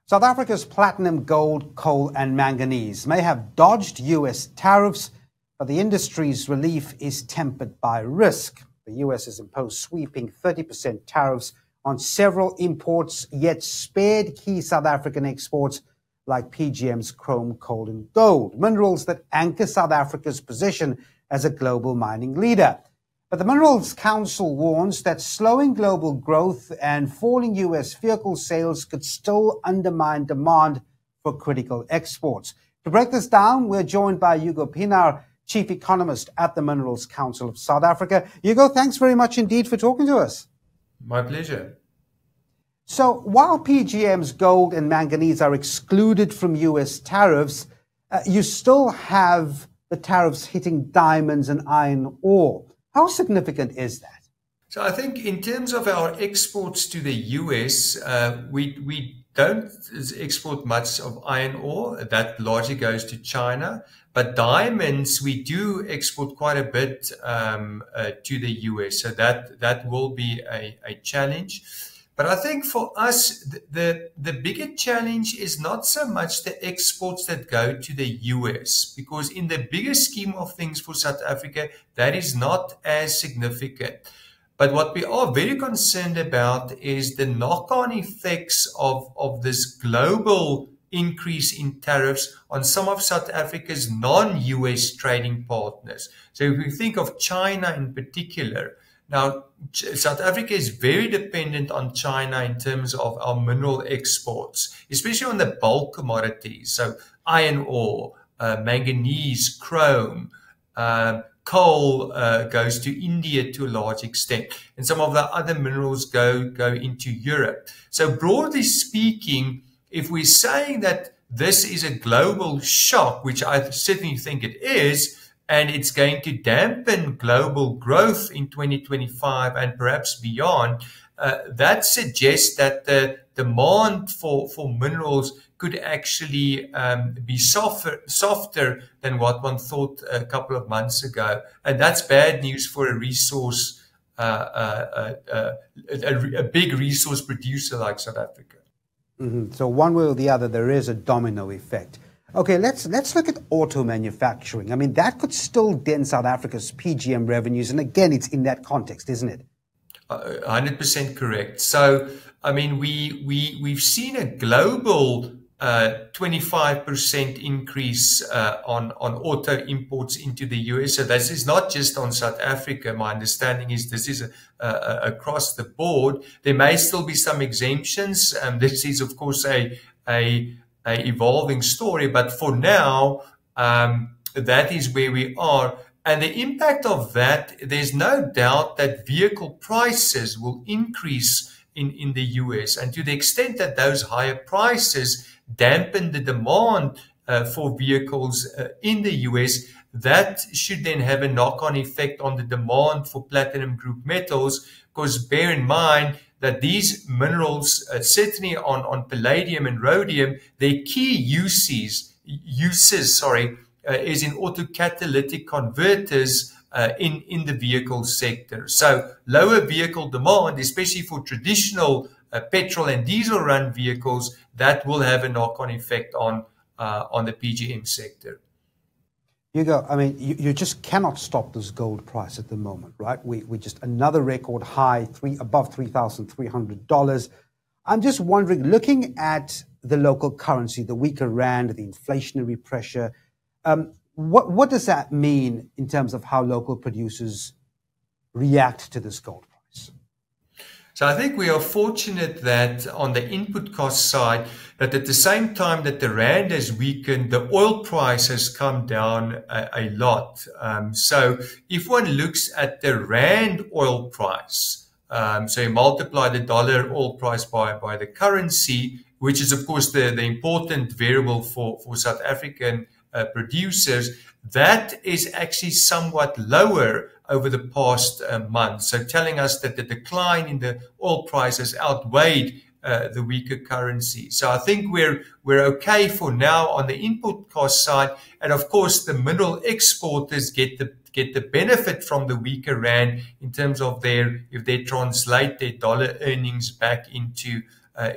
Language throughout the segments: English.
South Africa's platinum, gold, coal and manganese may have dodged U.S. tariffs, but the industry's relief is tempered by risk. The U.S. has imposed sweeping 30% tariffs on several imports, yet spared key South African exports like PGM's chrome, coal and gold, minerals that anchor South Africa's position as a global mining leader. But the Minerals Council warns that slowing global growth and falling U.S. vehicle sales could still undermine demand for critical exports. To break this down, we're joined by Hugo Pienaar, Chief Economist at the Minerals Council of South Africa. Hugo, thanks very much indeed for talking to us. My pleasure. So while PGM's gold and manganese are excluded from U.S. tariffs, you still have the tariffs hitting diamonds and iron ore. How significant is that? So I think in terms of our exports to the US, we don't export much of iron ore. That largely goes to China. But diamonds, we do export quite a bit to the US. So that will be a challenge. But I think for us, the bigger challenge is not so much the exports that go to the US, because in the bigger scheme of things for South Africa, that is not as significant. But what we are very concerned about is the knock-on effects of this global increase in tariffs on some of South Africa's non-US trading partners. So if we think of China in particular, now, South Africa is very dependent on China in terms of our mineral exports, especially on the bulk commodities. So iron ore, manganese, chrome, coal goes to India to a large extent, and some of the other minerals go into Europe. So broadly speaking, if we're saying that this is a global shock, which I certainly think it is, and it's going to dampen global growth in 2025 and perhaps beyond, that suggests that the demand for minerals could actually be softer than what one thought a couple of months ago. And that's bad news for a resource, a big resource producer like South Africa. Mm-hmm. So one way or the other, there is a domino effect. Okay, let's look at auto manufacturing. I mean, that could still dent South Africa's PGM revenues. And again, it's in that context, isn't it? 100% correct. So, I mean, we've seen a global 25% increase on auto imports into the US. So this is not just on South Africa. My understanding is this is across the board. There may still be some exemptions. This is, of course, a evolving story, but for now, that is where we are. And the impact of that, there's no doubt that vehicle prices will increase in the US. And to the extent that those higher prices dampen the demand for vehicles in the US, that should then have a knock-on effect on the demand for platinum group metals, because bear in mind that these minerals, certainly on palladium and rhodium, their key uses is in autocatalytic converters in the vehicle sector. So lower vehicle demand, especially for traditional petrol and diesel run vehicles, that will have a knock-on effect on the PGM sector. Hugo, I mean, you just cannot stop this gold price at the moment, right? We just another record high, above $3,300. I'm just wondering, looking at the local currency, the weaker rand, the inflationary pressure, what does that mean in terms of how local producers react to this gold price? So I think we are fortunate that on the input cost side, that at the same time that the rand has weakened, the oil price has come down a lot. So if one looks at the rand oil price, so you multiply the dollar oil price by the currency, which is of course the important variable for South African producers, that is actually somewhat lower over the past month. So telling us that the decline in the oil price has outweighed the weaker currency. So I think we're okay for now on the input cost side. And of course, the mineral exporters get the benefit from the weaker rand in terms of if they translate their dollar earnings back into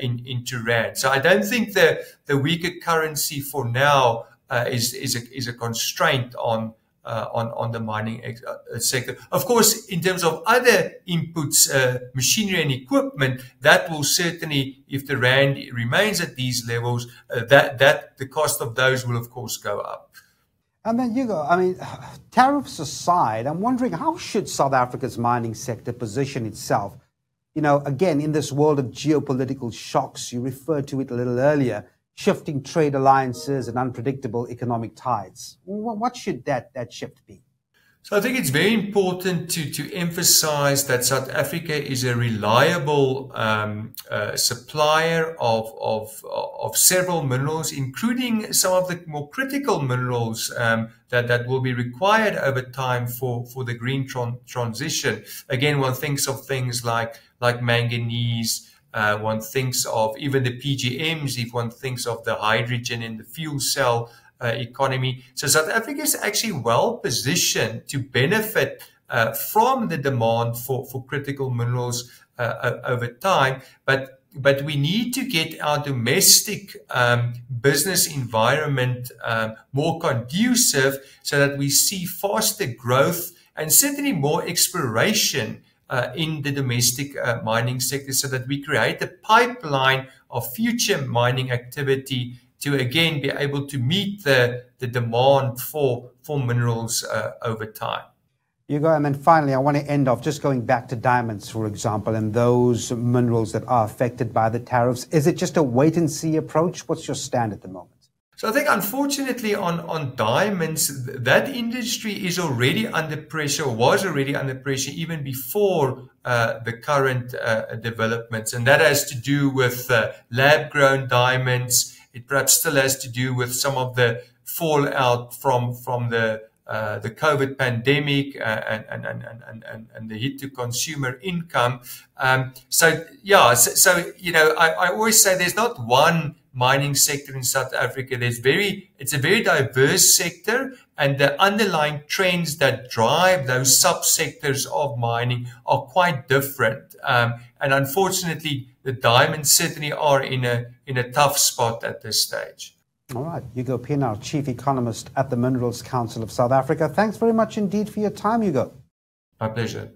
into rand. So I don't think the weaker currency for now is a constraint on the mining sector. Of course, in terms of other inputs, machinery and equipment, that will certainly, if the rand remains at these levels, that the cost of those will of course go up. And then Hugo, I mean, tariffs aside, I'm wondering, how should South Africa's mining sector position itself? You know, again, in this world of geopolitical shocks, you referred to it a little earlier, shifting trade alliances and unpredictable economic tides. What should that shift be? So I think it's very important to emphasize that South Africa is a reliable supplier of several minerals, including some of the more critical minerals that will be required over time for the green transition. Again, one thinks of things like manganese. One thinks of even the PGMs if one thinks of the hydrogen in the fuel cell economy. So South Africa is actually well positioned to benefit from the demand for critical minerals over time. But we need to get our domestic business environment more conducive so that we see faster growth and certainly more exploration in the domestic mining sector, so that we create a pipeline of future mining activity to again be able to meet the demand for minerals over time. Hugo, and then finally, I want to end off just going back to diamonds, for example, and those minerals that are affected by the tariffs. Is it just a wait-and-see approach? What's your stand at the moment? So I think, unfortunately, on diamonds, that industry is already under pressure, or was already under pressure even before the current developments. And that has to do with lab-grown diamonds. It perhaps still has to do with some of the fallout from the COVID pandemic and the hit to consumer income. So you know, I always say there's not one mining sector in South Africa. It's a very diverse sector, and the underlying trends that drive those subsectors of mining are quite different. And unfortunately, the diamonds certainly are in a tough spot at this stage. All right, Hugo Pienaar, Chief Economist at the Minerals Council of South Africa. Thanks very much indeed for your time, Hugo. My pleasure.